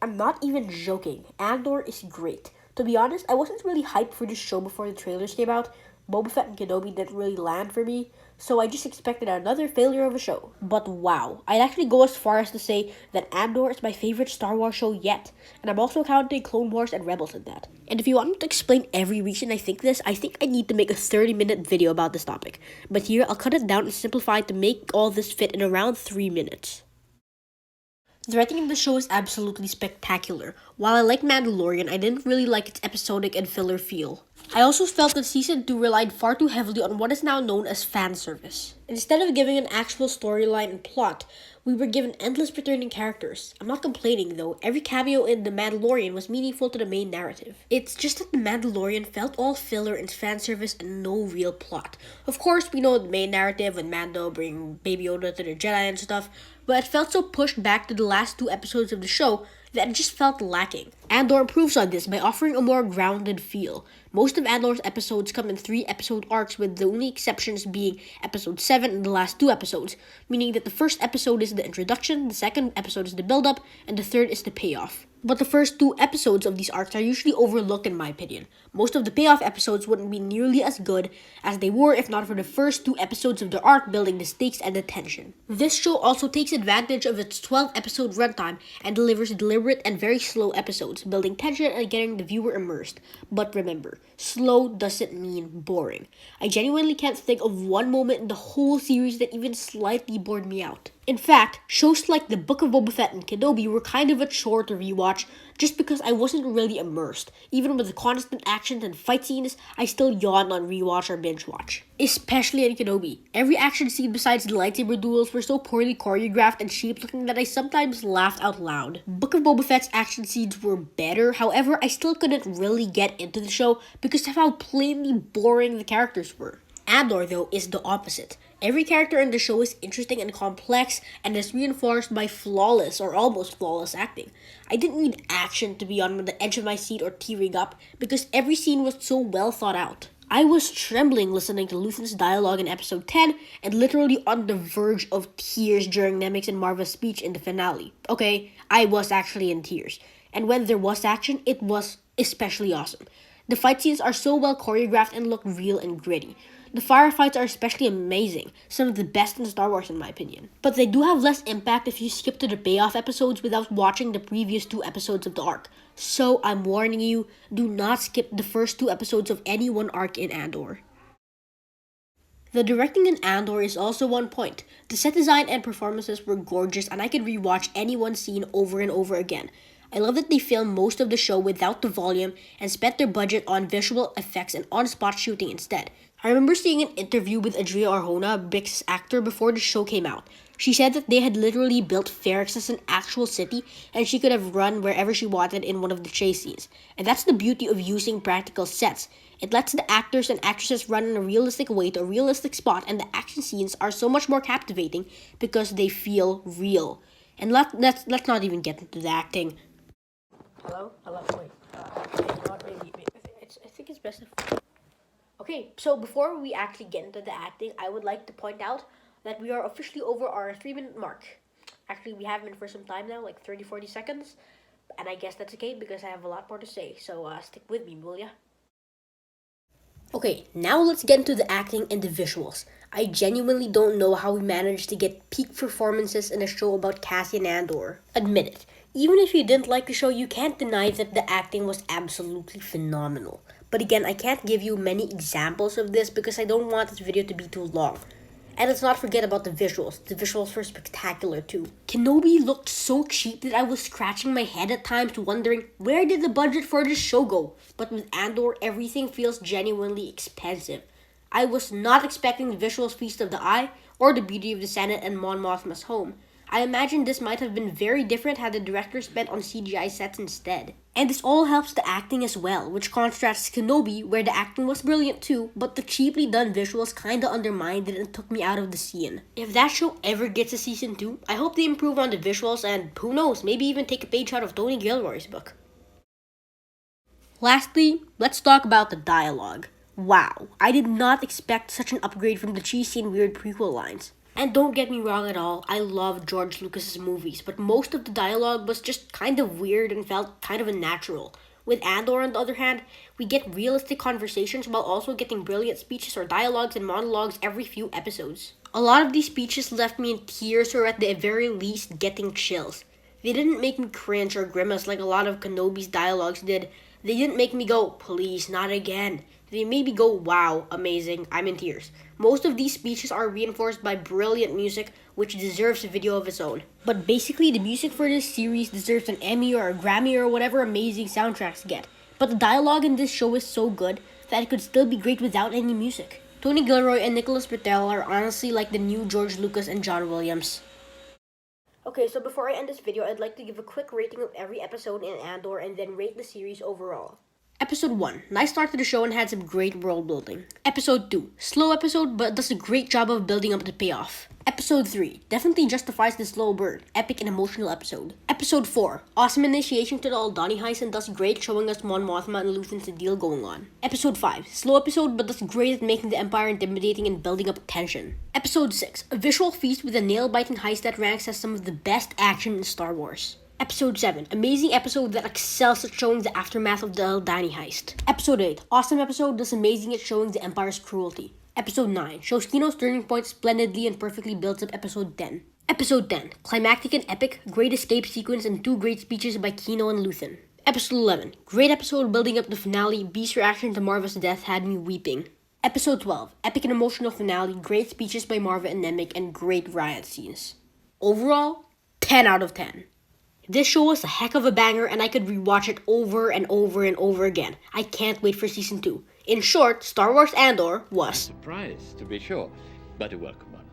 I'm not even joking. Andor is great. To be honest, I wasn't really hyped for this show before the trailers came out. Boba Fett and Kenobi didn't really land for me, so I just expected another failure of a show. But wow, I'd actually go as far as to say that Andor is my favorite Star Wars show yet, and I'm also counting Clone Wars and Rebels in that. And if you want me to explain every reason I think this, I think I need to make a 30-minute video about this topic. But here, I'll cut it down and simplify it to make all this fit in around 3 minutes. The writing in the show is absolutely spectacular. While I like Mandalorian, I didn't really like its episodic and filler feel. I also felt that Season 2 relied far too heavily on what is now known as fan service. Instead of giving an actual storyline and plot, we were given endless returning characters. I'm not complaining though, every cameo in The Mandalorian was meaningful to the main narrative. It's just that The Mandalorian felt all filler and fan service and no real plot. Of course, we know the main narrative with Mando bringing Baby Yoda to the Jedi and stuff, but it felt so pushed back to the last 2 episodes of the show that it just felt lacking. Andor improves on this by offering a more grounded feel. Most of Andor's episodes come in 3-episode arcs, with the only exceptions being episode 7 and the last 2 episodes, meaning that the first episode is the introduction, the second episode is the build-up, and the third is the payoff. But the first 2 episodes of these arcs are usually overlooked in my opinion. Most of the payoff episodes wouldn't be nearly as good as they were if not for the first 2 episodes of the arc building the stakes and the tension. This show also takes advantage of its 12-episode runtime and delivers deliberate and very slow episodes, building tension and getting the viewer immersed. But remember, slow doesn't mean boring. I genuinely can't think of one moment in the whole series that even slightly bored me out. In fact, shows like The Book of Boba Fett and Kenobi were kind of a chore to rewatch just because I wasn't really immersed. Even with the constant actions and fight scenes, I still yawned on rewatch or binge watch. Especially in Kenobi. Every action scene besides the lightsaber duels were so poorly choreographed and cheap looking that I sometimes laughed out loud. Book of Boba Fett's action scenes were better, however, I still couldn't really get into the show because of how plainly boring the characters were. Andor, though, is the opposite. Every character in the show is interesting and complex and is reinforced by flawless or almost flawless acting. I didn't need action to be on the edge of my seat or tearing up because every scene was so well thought out. I was trembling listening to Luthen's dialogue in episode 10 and literally on the verge of tears during Nemik's and Marva's speech in the finale. Okay, I was actually in tears. And when there was action, it was especially awesome. The fight scenes are so well choreographed and look real and gritty. The firefights are especially amazing, some of the best in Star Wars in my opinion. But they do have less impact if you skip to the payoff episodes without watching the previous 2 episodes of the arc. So I'm warning you, do not skip the first 2 episodes of any one arc in Andor. The directing in Andor is also one point. The set design and performances were gorgeous and I could rewatch any one scene over and over again. I love that they filmed most of the show without the volume and spent their budget on visual effects and on-spot shooting instead. I remember seeing an interview with Adria Arjona, Bix's actor, before the show came out. She said that they had literally built Ferrix as an actual city and she could have run wherever she wanted in one of the chase scenes. And that's the beauty of using practical sets. It lets the actors and actresses run in a realistic way to a realistic spot, and the action scenes are so much more captivating because they feel real. And let's not even get into the acting. Hello? Wait. Not really. I think it's best if... Okay, so before we actually get into the acting, I would like to point out that we are officially over our 3-minute mark. Actually, we have been for some time now, like 30-40 seconds. And I guess that's okay because I have a lot more to say, so stick with me, will ya? Okay, now let's get into the acting and the visuals. I genuinely don't know how we managed to get peak performances in a show about Cassian Andor. Admit it. Even if you didn't like the show, you can't deny that the acting was absolutely phenomenal. But again, I can't give you many examples of this because I don't want this video to be too long. And let's not forget about the visuals. The visuals were spectacular too. Kenobi looked so cheap that I was scratching my head at times wondering, where did the budget for this show go? But with Andor, everything feels genuinely expensive. I was not expecting the visuals Feast of the Eye or the beauty of the Senate and Mon Mothma's home. I imagine this might have been very different had the director spent on CGI sets instead. And this all helps the acting as well, which contrasts Kenobi, where the acting was brilliant too, but the cheaply done visuals kinda undermined it and took me out of the scene. If that show ever gets a season 2, I hope they improve on the visuals and, who knows, maybe even take a page out of Tony Gilroy's book. Lastly, let's talk about the dialogue. Wow, I did not expect such an upgrade from the cheesy and weird prequel lines. And don't get me wrong at all, I love George Lucas's movies, but most of the dialogue was just kind of weird and felt kind of unnatural. With Andor, on the other hand, we get realistic conversations while also getting brilliant speeches or dialogues and monologues every few episodes. A lot of these speeches left me in tears or at the very least getting chills. They didn't make me cringe or grimace like a lot of Kenobi's dialogues did. They didn't make me go, please, not again. They made me go, wow, amazing, I'm in tears. Most of these speeches are reinforced by brilliant music, which deserves a video of its own. But basically, the music for this series deserves an Emmy or a Grammy or whatever amazing soundtracks get. But the dialogue in this show is so good that it could still be great without any music. Tony Gilroy and Nicholas Britell are honestly like the new George Lucas and John Williams. Okay, so before I end this video, I'd like to give a quick rating of every episode in Andor and then rate the series overall. Episode 1, nice start to the show and had some great world building. Episode 2, slow episode but does a great job of building up the payoff. Episode 3, definitely justifies the slow burn, epic and emotional episode. Episode 4, awesome initiation to the Aldhani heist and does great showing us Mon Mothma and Luthen's deal going on. Episode 5, slow episode but does great at making the Empire intimidating and building up tension. Episode 6, a visual feast with a nail-biting heist that ranks as some of the best action in Star Wars. Episode 7, amazing episode that excels at showing the aftermath of the Aldhani heist. Episode 8, awesome episode that's amazing at showing the Empire's cruelty. Episode 9, shows Kino's turning point splendidly and perfectly builds up Episode 10. Episode 10, climactic and epic, great escape sequence and 2 great speeches by Kino and Luthen. Episode 11, great episode building up the finale, Beast's reaction to Marva's death had me weeping. Episode 12, epic and emotional finale, great speeches by Marva and Nemik and great riot scenes. Overall, 10 out of 10. This show was a heck of a banger and I could rewatch it over and over and over again. I can't wait for season 2. In short, Star Wars Andor was surprise, to be sure, but a welcome one.